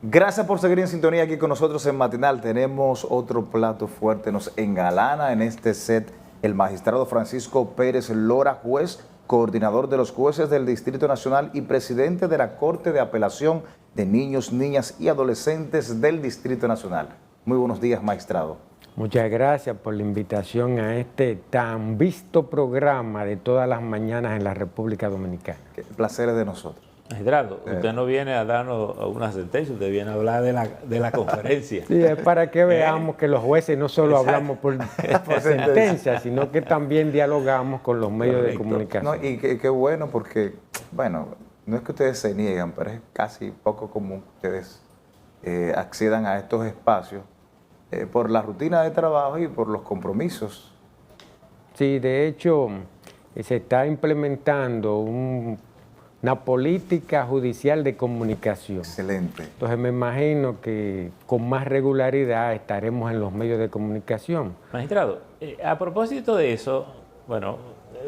Gracias por seguir en sintonía aquí con nosotros en Matinal. Tenemos otro plato fuerte, nos engalana en este set el magistrado Francisco Pérez Lora, juez, coordinador de los jueces del Distrito Nacional y presidente de la Corte de Apelación de Niños, Niñas y Adolescentes del Distrito Nacional. Muy buenos días, magistrado. Muchas gracias por la invitación a este tan visto programa de todas las mañanas en la República Dominicana. El placer es de nosotros. Magistrado, usted no viene a darnos una sentencia, usted viene a hablar de la conferencia. Sí, es para que veamos que los jueces no solo hablamos por sentencia, sino que también dialogamos con los medios de comunicación. No, y qué bueno porque, bueno, no es que ustedes se niegan, pero es casi poco común que ustedes accedan a estos espacios por la rutina de trabajo y por los compromisos. Sí, de hecho, se está implementando una política judicial de comunicación. Excelente. Entonces me imagino que con más regularidad estaremos en los medios de comunicación. Magistrado, a propósito de eso, bueno,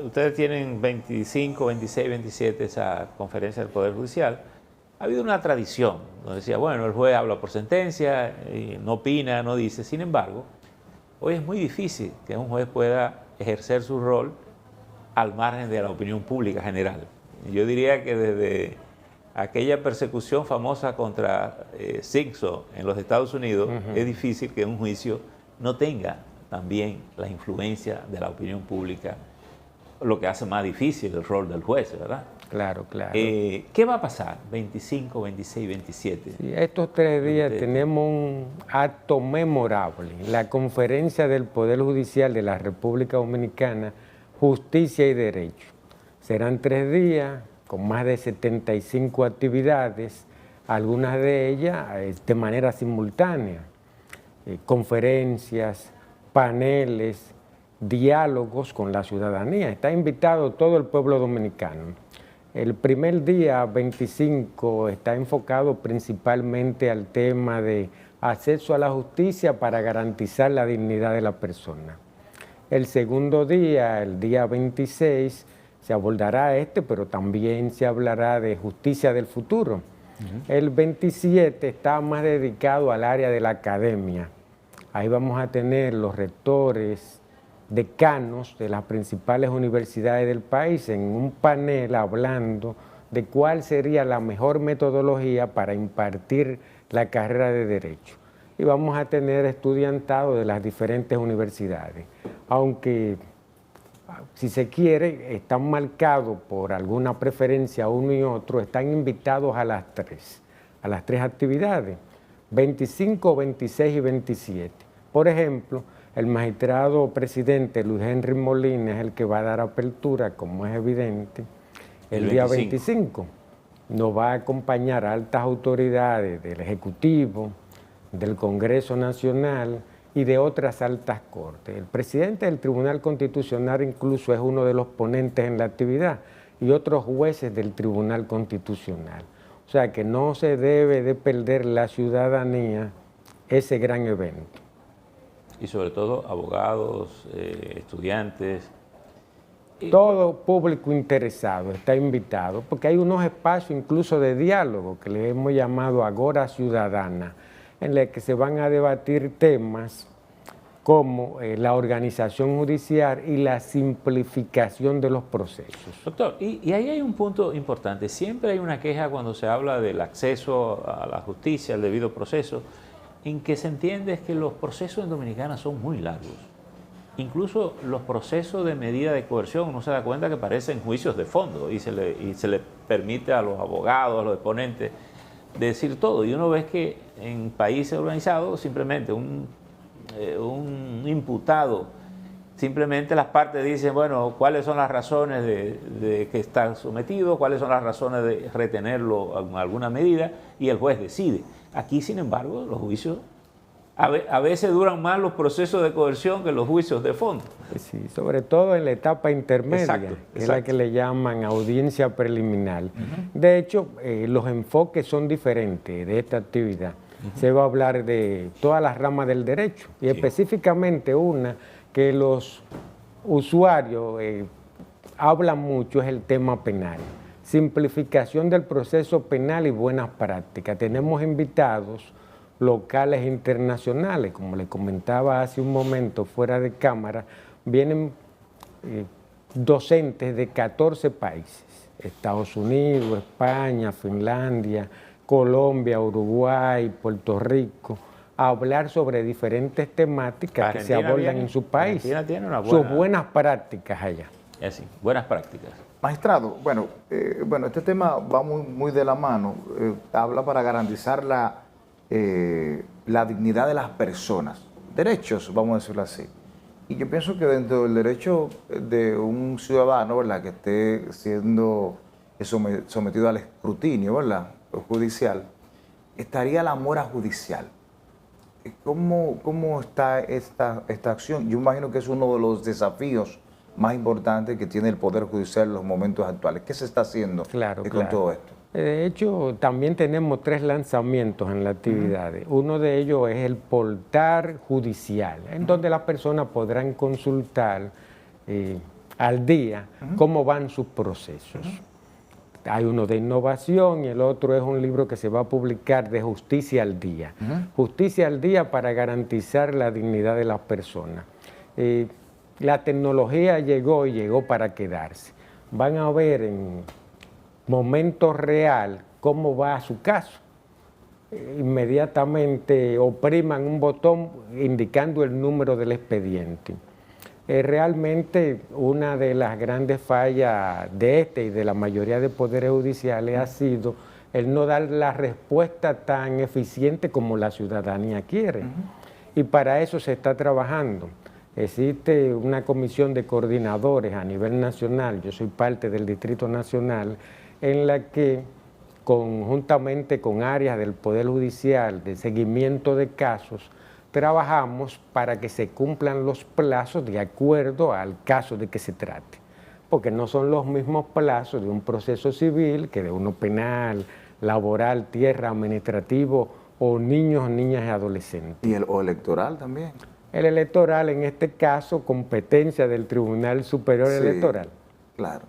ustedes tienen 25, 26, 27 esa conferencia del Poder Judicial. Ha habido una tradición donde decía, bueno, el juez habla por sentencia, y no opina, no dice. Sin embargo, hoy es muy difícil que un juez pueda ejercer su rol al margen de la opinión pública general. Yo diría que desde aquella persecución famosa contra Simpson en los Estados Unidos, es difícil que un juicio no tenga también la influencia de la opinión pública, lo que hace más difícil el rol del juez, ¿verdad? Claro, claro. ¿Qué va a pasar 25, 26, 27? Sí, estos 3 días tenemos un acto memorable, la conferencia del Poder Judicial de la República Dominicana, Justicia y Derecho. Serán 3 días con más de 75 actividades, algunas de ellas de manera simultánea, conferencias, paneles, diálogos con la ciudadanía. Está invitado todo el pueblo dominicano. El primer día, 25, está enfocado principalmente al tema de acceso a la justicia para garantizar la dignidad de la persona. El segundo día, el día 26, se abordará pero también se hablará de justicia del futuro. El 27 está más dedicado al área de la academia. Ahí vamos a tener los rectores, decanos de las principales universidades del país en un panel hablando de cuál sería la mejor metodología para impartir la carrera de Derecho. Y vamos a tener estudiantado de las diferentes universidades, aunque si se quiere están marcados por alguna preferencia uno y otro, están invitados a las tres actividades, 25, 26 y 27. Por ejemplo, el magistrado presidente Luis Henry Molina es el que va a dar apertura, como es evidente, el día 25. Nos va a acompañar altas autoridades del Ejecutivo, del Congreso Nacional y de otras altas cortes. El presidente del Tribunal Constitucional incluso es uno de los ponentes en la actividad y otros jueces del Tribunal Constitucional. O sea que no se debe de perder la ciudadanía ese gran evento. Y sobre todo abogados, estudiantes. Todo público interesado está invitado, porque hay unos espacios incluso de diálogo que le hemos llamado Agora Ciudadana, en los que se van a debatir temas como la organización judicial y la simplificación de los procesos. Doctor, y ahí hay un punto importante. Siempre hay una queja cuando se habla del acceso a la justicia, al debido proceso, en que se entiende es que los procesos en Dominicana son muy largos. Incluso los procesos de medida de coerción, uno se da cuenta que parecen juicios de fondo y se le permite a los abogados, a los exponentes, decir todo. Y uno ve que en países organizados simplemente un imputado, simplemente las partes dicen, bueno, cuáles son las razones de que está sometido, cuáles son las razones de retenerlo en alguna medida y el juez decide. Aquí, sin embargo, los juicios a veces duran más los procesos de coerción que los juicios de fondo. Sí, sobre todo en la etapa intermedia, Exacto. Es la que le llaman audiencia preliminar. De hecho, los enfoques son diferentes de esta actividad. Se va a hablar de todas las ramas del derecho y específicamente una que los usuarios hablan mucho es el tema penal. simplificación del proceso penal y buenas prácticas. Tenemos invitados locales e internacionales, como le comentaba hace un momento fuera de cámara, vienen docentes de 14 países, Estados Unidos, España, Finlandia, Colombia, Uruguay, Puerto Rico, a hablar sobre diferentes temáticas que se abordan en su país, sus buenas prácticas allá. Es así, buenas prácticas. Magistrado, bueno, este tema va muy de la mano, habla para garantizar la dignidad de las personas, derechos, vamos a decirlo así. Y yo pienso que dentro del derecho de un ciudadano, ¿verdad?, que esté siendo sometido al escrutinio, ¿verdad?, judicial, estaría la mora judicial. ¿Cómo está esta acción? Yo imagino que es uno de los desafíos más importantes que tiene el Poder Judicial en los momentos actuales. ¿Qué se está haciendo con todo esto? De hecho, también tenemos 3 lanzamientos en las actividades. Uno de ellos es el portal judicial, en donde las personas podrán consultar al día cómo van sus procesos. Hay uno de innovación y el otro es un libro que se va a publicar de Justicia al Día. Justicia al Día para garantizar la dignidad de las personas. La tecnología llegó para quedarse. Van a ver en momento real cómo va su caso. Inmediatamente opriman un botón indicando el número del expediente. Realmente una de las grandes fallas de este y de la mayoría de poderes judiciales ha sido el no dar la respuesta tan eficiente como la ciudadanía quiere. Y para eso se está trabajando. Existe una comisión de coordinadores a nivel nacional, yo soy parte del Distrito Nacional, en la que conjuntamente con áreas del Poder Judicial de seguimiento de casos, trabajamos para que se cumplan los plazos de acuerdo al caso de que se trate, porque no son los mismos plazos de un proceso civil que de uno penal, laboral, tierra, administrativo o niños, niñas y adolescentes. ¿O electoral también? El electoral, en este caso, competencia del Tribunal Superior Electoral. Claro.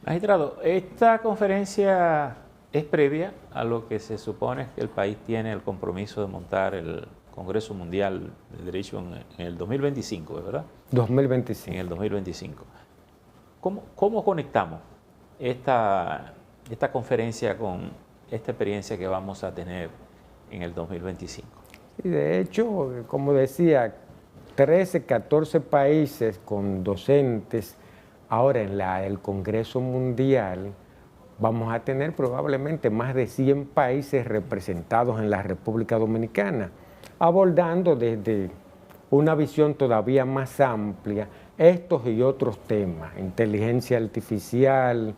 Magistrado, esta conferencia es previa a lo que se supone que el país tiene el compromiso de montar el Congreso Mundial de Derecho en el 2025, ¿verdad? 2025. En el 2025. ¿Cómo conectamos esta conferencia con esta experiencia que vamos a tener en el 2025? Y de hecho, como decía, 13, 14 países con docentes. Ahora en el Congreso Mundial vamos a tener probablemente más de 100 países representados en la República Dominicana, abordando desde una visión todavía más amplia estos y otros temas, inteligencia artificial,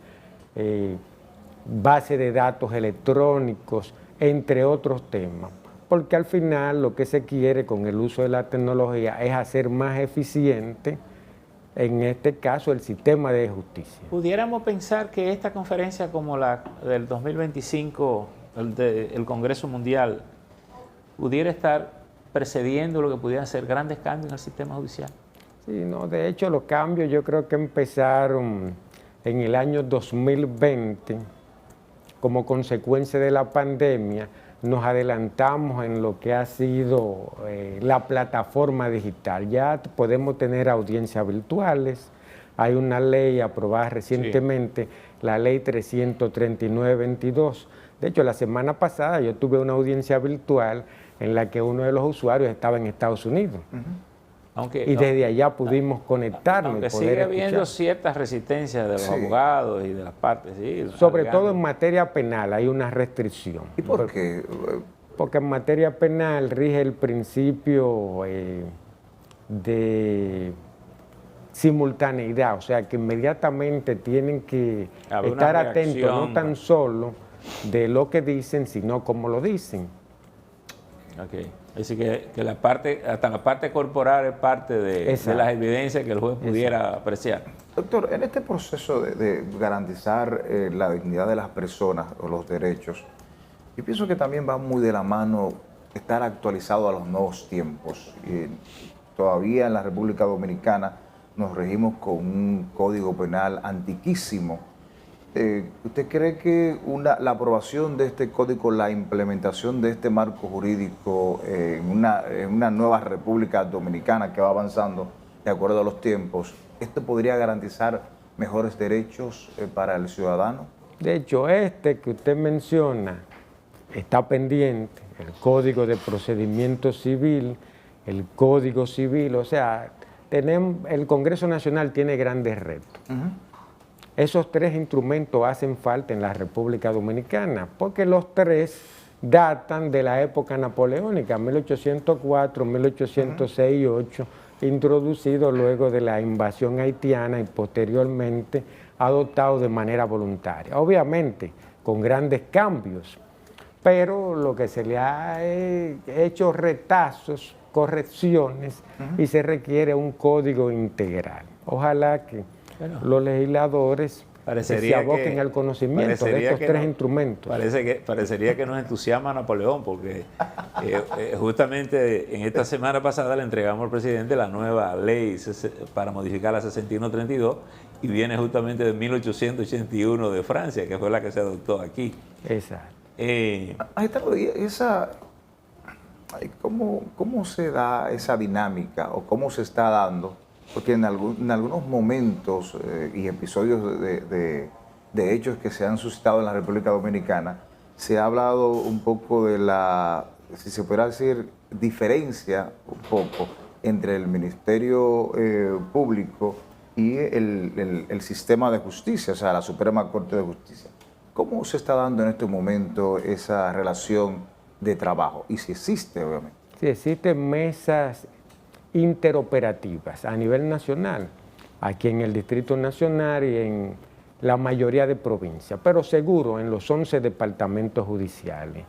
base de datos electrónicos, entre otros temas. Porque al final lo que se quiere con el uso de la tecnología es hacer más eficiente, en este caso, el sistema de justicia. ¿Pudiéramos pensar que esta conferencia como la del 2025, el Congreso Mundial, pudiera estar precediendo lo que pudieran ser grandes cambios en el sistema judicial? Sí, no, de hecho los cambios yo creo que empezaron en el año 2020 como consecuencia de la pandemia. Nos adelantamos en lo que ha sido la plataforma digital. Ya podemos tener audiencias virtuales. Hay una ley aprobada recientemente, la ley 339-22. De hecho, la semana pasada yo tuve una audiencia virtual en la que uno de los usuarios estaba en Estados Unidos. Y desde allá pudimos conectarnos. Aunque sigue habiendo ciertas resistencias de los abogados y de las partes. Sí, sobre todo en materia penal hay una restricción. ¿Y por qué? Porque en materia penal rige el principio de simultaneidad, o sea que inmediatamente tienen que estar atentos no tan solo de lo que dicen, sino cómo lo dicen. Okay. Así que hasta la parte corporal es parte de las evidencias que el juez pudiera apreciar. Doctor, en este proceso de garantizar la dignidad de las personas o los derechos, yo pienso que también va muy de la mano estar actualizado a los nuevos tiempos. Todavía en la República Dominicana nos regimos con un código penal antiquísimo ¿Usted cree que la aprobación de este código, la implementación de este marco jurídico en una nueva República Dominicana que va avanzando de acuerdo a los tiempos, esto podría garantizar mejores derechos para el ciudadano? De hecho, este que usted menciona está pendiente, el Código de Procedimiento Civil, el Código Civil, o sea, el Congreso Nacional tiene grandes retos. Esos tres instrumentos hacen falta en la República Dominicana, porque los tres datan de la época napoleónica, 1804, 1806 y 8, introducidos luego de la invasión haitiana y posteriormente adoptados de manera voluntaria. Obviamente, con grandes cambios, pero lo que se le ha hecho retazos, correcciones, y se requiere un código integral. Ojalá que los legisladores se aboquen al conocimiento de estos tres instrumentos. Parecería que nos entusiasma Napoleón, porque justamente en esta semana pasada le entregamos al presidente la nueva ley para modificar la 6132 y viene justamente de 1881 de Francia, que fue la que se adoptó aquí. Exacto. ¿Cómo se da esa dinámica o cómo se está dando? Porque en algunos momentos y episodios de hechos que se han suscitado en la República Dominicana, se ha hablado un poco de la, si se pudiera decir, diferencia un poco entre el Ministerio Público y el sistema de justicia, o sea, la Suprema Corte de Justicia. ¿Cómo se está dando en este momento esa relación de trabajo? Y si existe, obviamente. Sí, existen mesas interoperativas a nivel nacional, aquí en el Distrito Nacional y en la mayoría de provincias, pero seguro en los 11 departamentos judiciales,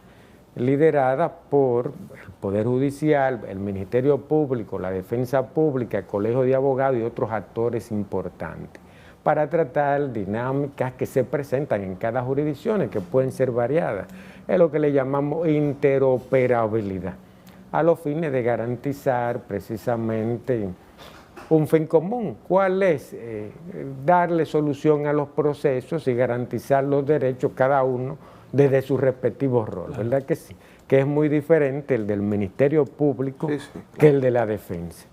lideradas por el Poder Judicial, el Ministerio Público, la Defensa Pública, el Colegio de Abogados y otros actores importantes, para tratar dinámicas que se presentan en cada jurisdicción, que pueden ser variadas. Es lo que le llamamos interoperabilidad, a los fines de garantizar precisamente un fin común. ¿Cuál es? Darle solución a los procesos y garantizar los derechos cada uno desde sus respectivos roles, claro. ¿Verdad que sí? Que es muy diferente el del Ministerio Público que el de la Defensa.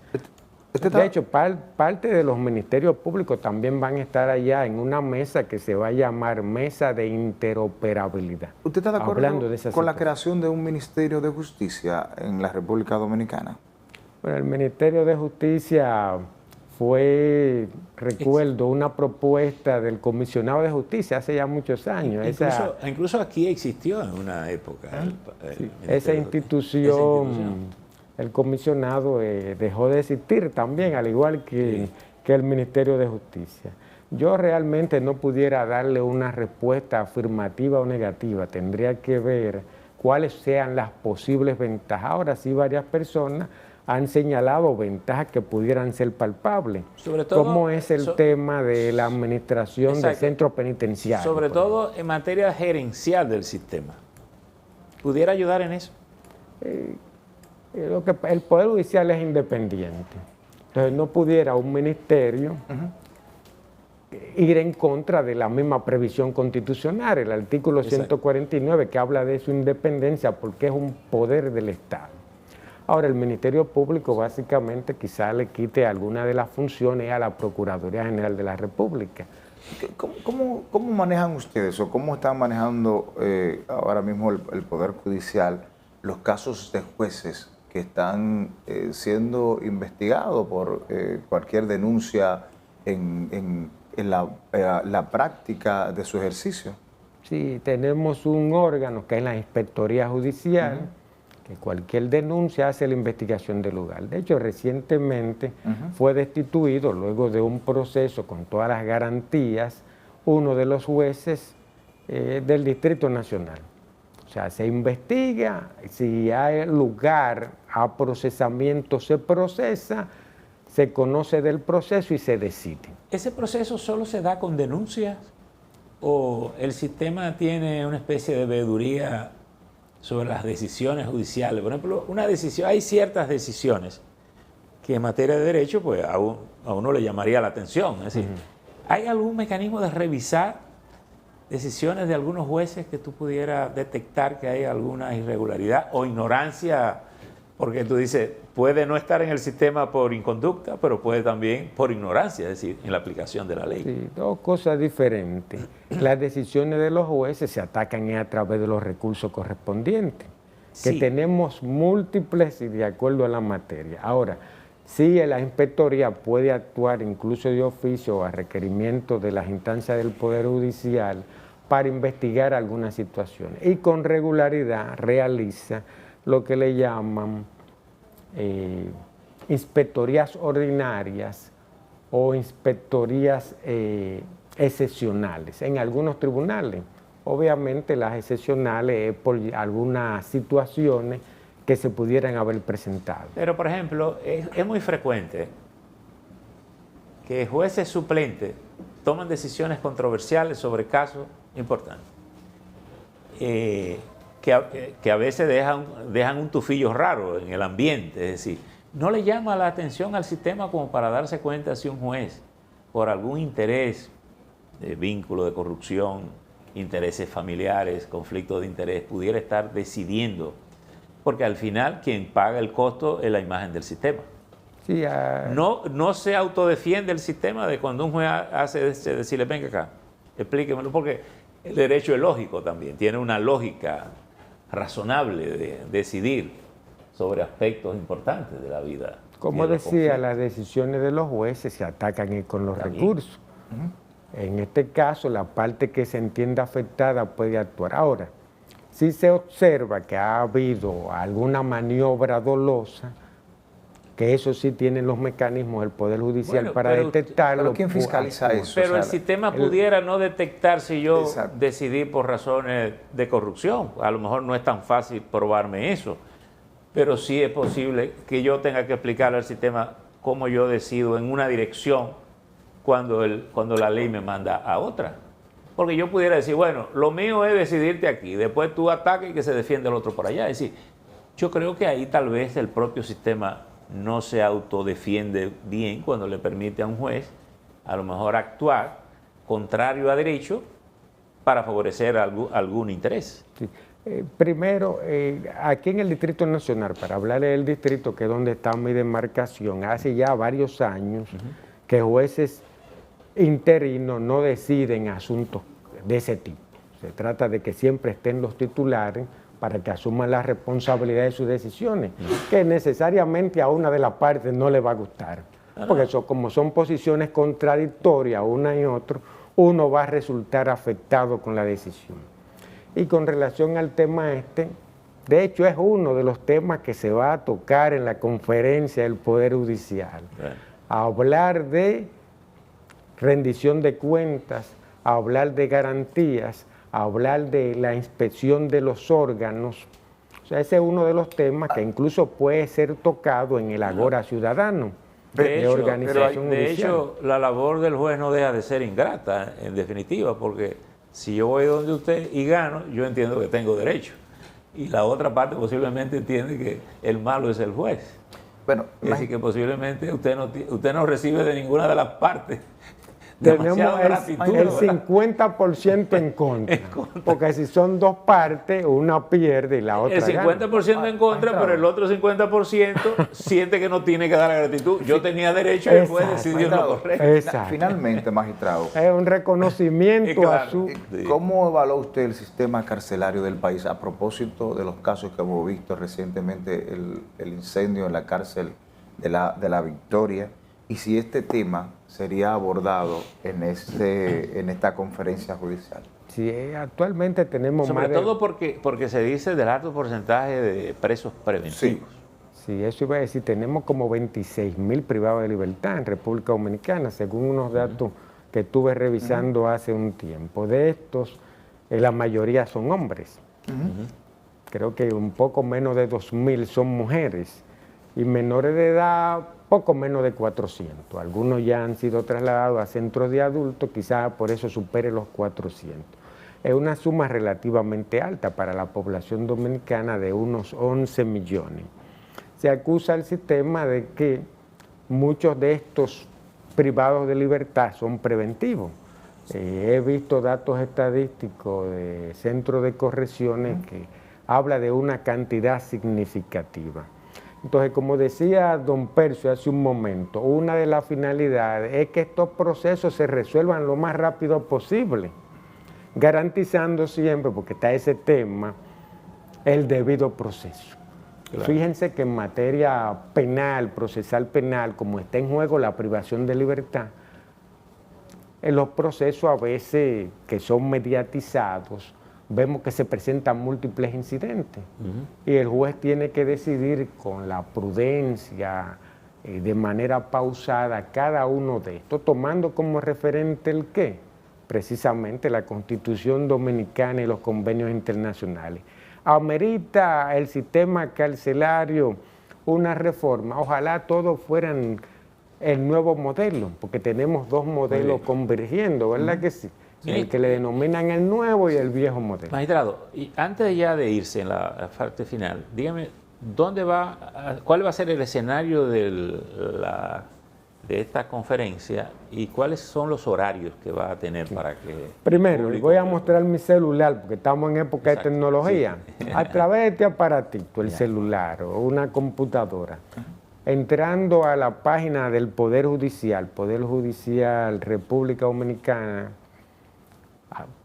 De hecho, parte de los ministerios públicos también van a estar allá en una mesa que se va a llamar Mesa de Interoperabilidad. ¿Usted está de acuerdo con la creación de un Ministerio de Justicia en la República Dominicana? Bueno, el Ministerio de Justicia fue, recuerdo, una propuesta del Comisionado de Justicia hace ya muchos años. Incluso aquí existió en una época. Esa institución, el comisionado dejó de existir también, al igual que el Ministerio de Justicia. Yo realmente no pudiera darle una respuesta afirmativa o negativa, tendría que ver cuáles sean las posibles ventajas. Ahora sí, varias personas han señalado ventajas que pudieran ser palpables, sobre todo, como es el tema de la administración de centros penitenciarios. Sobre todo en materia gerencial del sistema. ¿Pudiera ayudar en eso? El Poder Judicial es independiente, entonces no pudiera un ministerio ir en contra de la misma previsión constitucional, el artículo 149 que habla de su independencia porque es un poder del Estado. Ahora, el Ministerio Público básicamente quizá le quite alguna de las funciones a la Procuraduría General de la República. ¿Cómo manejan ustedes o cómo están manejando ahora mismo el Poder Judicial los casos de jueces que están siendo investigados por cualquier denuncia en la práctica de su ejercicio? Sí, tenemos un órgano que es la Inspectoría Judicial, que cualquier denuncia hace la investigación del lugar. De hecho, recientemente fue destituido, luego de un proceso con todas las garantías, uno de los jueces del Distrito Nacional. O sea, se investiga, si hay lugar a procesamiento se procesa, se conoce del proceso y se decide. ¿Ese proceso solo se da con denuncias o el sistema tiene una especie de veeduría sobre las decisiones judiciales? Por ejemplo, hay ciertas decisiones que en materia de derecho pues a uno le llamaría la atención. Es decir, ¿hay algún mecanismo de revisar decisiones de algunos jueces que tú pudieras detectar que hay alguna irregularidad o ignorancia? Porque tú dices, puede no estar en el sistema por inconducta, pero puede también por ignorancia, es decir, en la aplicación de la ley. Sí, dos cosas diferentes. Las decisiones de los jueces se atacan a través de los recursos correspondientes, que Sí. tenemos múltiples y de acuerdo a la materia. Ahora, sí, la inspectoría puede actuar incluso de oficio o a requerimiento de las instancias del Poder Judicial para investigar algunas situaciones y con regularidad realiza lo que le llaman inspectorías ordinarias o inspectorías excepcionales en algunos tribunales. Obviamente las excepcionales es por algunas situaciones que se pudieran haber presentado. Pero, por ejemplo, es muy frecuente que jueces suplentes toman decisiones controversiales sobre casos importantes, que a veces dejan un tufillo raro en el ambiente, es decir, no le llama la atención al sistema como para darse cuenta si un juez, por algún interés, de vínculo de corrupción, intereses familiares, conflictos de interés, pudiera estar decidiendo, porque al final quien paga el costo es la imagen del sistema. Sí, No se autodefiende el sistema de cuando un juez hace decirle, venga acá, explíquemelo, porque el derecho es lógico también, tiene una lógica razonable de decidir sobre aspectos importantes de la vida. como y de los decía, conflictos. las decisiones de los jueces se atacan con los También. recursos. En este caso, la parte que se entienda afectada puede actuar. Ahora, si se observa que ha habido alguna maniobra dolosa, que eso sí tienen los mecanismos del Poder Judicial Bueno, para pero- detectarlo. pero ¿quién fiscaliza actúa. eso? Pero O sea, el sistema pudiera no detectar si yo Exacto. decidí por razones de corrupción. A lo mejor no es tan fácil probarme eso, pero sí es posible que yo tenga que explicarle al sistema cómo yo decido en una dirección cuando la ley me manda a otra. Porque yo pudiera decir, bueno, lo mío es decidirte aquí, después tú ataques y que se defienda el otro por allá. Es decir, yo creo que ahí tal vez el propio sistema no se autodefiende bien cuando le permite a un juez a lo mejor actuar contrario a derecho para favorecer algún interés. Sí. Primero, aquí en el Distrito Nacional, para hablarle del distrito, que es donde está mi demarcación, hace ya varios años que jueces interinos no deciden asuntos de ese tipo. Se trata de que siempre estén los titulares para que asuman la responsabilidad de sus decisiones, que necesariamente a una de las partes no le va a gustar. Porque eso, como son posiciones contradictorias una y otra, uno va a resultar afectado con la decisión. Y con relación al tema de hecho es uno de los temas que se va a tocar en la conferencia del Poder Judicial. Bueno. A hablar de rendición de cuentas, a hablar de garantías, a hablar de la inspección de los órganos. O sea, ese es uno de los temas que incluso puede ser tocado en el Agora Ciudadano. De Organización de Judicial. hecho, la labor del juez no deja de ser ingrata, en definitiva, porque si yo voy donde usted y gano, yo entiendo que tengo derecho. Y la otra parte posiblemente entiende que el malo es el juez. Bueno, Es decir, que posiblemente usted no recibe de ninguna de las partes Tenemos demasiada el gratitud, 50% en contra, porque si son dos partes, una pierde y la otra El 50% gana. en contra, pero el otro 50% siente que no tiene que dar la gratitud. Yo tenía derecho y el juez Exacto. decidió lo magistrado, correcto. Exacto. finalmente, magistrado, Es un reconocimiento Claro. a su... Sí. ¿cómo evalúa usted el sistema carcelario del país a propósito de los casos que hemos visto recientemente, el incendio en la cárcel de la Victoria, y si este tema sería abordado en esta conferencia judicial? Sí, actualmente tenemos Sobre más de... todo porque se dice del alto porcentaje de presos preventivos. Sí, eso iba a decir, tenemos como 26.000 privados de libertad en República Dominicana, según unos datos que estuve revisando hace un tiempo. De estos, la mayoría son hombres. Creo que un poco menos de 2.000 son mujeres y menores de edad, poco menos de 400. Algunos ya han sido trasladados a centros de adultos, quizás por eso supere los 400. Es una suma relativamente alta para la población dominicana de unos 11 millones. Se acusa al sistema de que muchos de estos privados de libertad son preventivos, He visto datos estadísticos de centros de correcciones que habla de una cantidad significativa. Entonces, como decía don Percio hace un momento, una de las finalidades es que estos procesos se resuelvan lo más rápido posible, garantizando siempre, porque está ese tema, el debido proceso. Claro. Fíjense que en materia penal, procesal penal, como está en juego la privación de libertad, en los procesos a veces que son mediatizados, vemos que se presentan múltiples incidentes y el juez tiene que decidir con la prudencia, de manera pausada, cada uno de estos, tomando como referente el qué, precisamente la Constitución Dominicana y los convenios internacionales. ¿Amerita el sistema carcelario una reforma? Ojalá todos fueran el nuevo modelo, porque tenemos dos modelos convergiendo, ¿verdad que sí? El que le denominan el nuevo y el viejo modelo. Magistrado, y antes ya de irse en la parte final, dígame, ¿cuál va a ser el escenario de esta conferencia y cuáles son los horarios que va a tener para que... Primero, les voy a mostrar mi celular, porque estamos en época de tecnología. Sí. A través de este aparatito, el celular o una computadora, entrando a la página del Poder Judicial República Dominicana,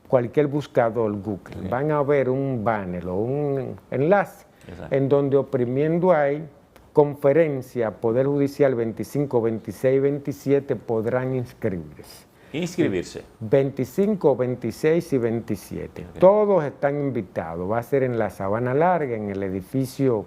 cualquier buscador Google, van a ver un banner o un enlace en donde oprimiendo ahí conferencia Poder Judicial 25, 26, 27 podrán inscribirse. Inscribirse. 25, 26 y 27. Okay. Todos están invitados. Va a ser en la Sabana Larga, en el edificio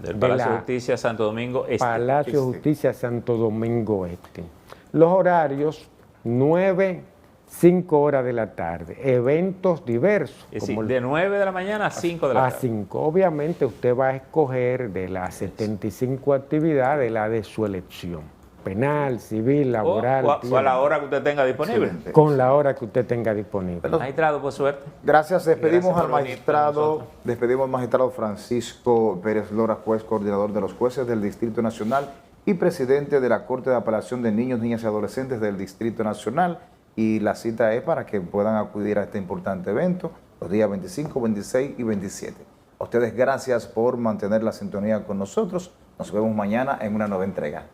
del Palacio de Justicia Santo Domingo Este. Palacio de Justicia Santo Domingo Este. Los horarios 9, 5 horas de la tarde, eventos diversos. Es decir, de 9 de la mañana a 5 de la tarde. A 5. Obviamente usted va a escoger de las 75 actividades la de su elección. Penal, civil, laboral. O a la hora que usted tenga disponible. Excelente. Con la hora que usted tenga disponible. Magistrado, por suerte. Gracias. Despedimos al magistrado Francisco Pérez Lora, juez coordinador de los jueces del Distrito Nacional y presidente de la Corte de Apelación de Niños, Niñas y Adolescentes del Distrito Nacional. Y la cita es para que puedan acudir a este importante evento los días 25, 26 y 27. A ustedes gracias por mantener la sintonía con nosotros. Nos vemos mañana en una nueva entrega.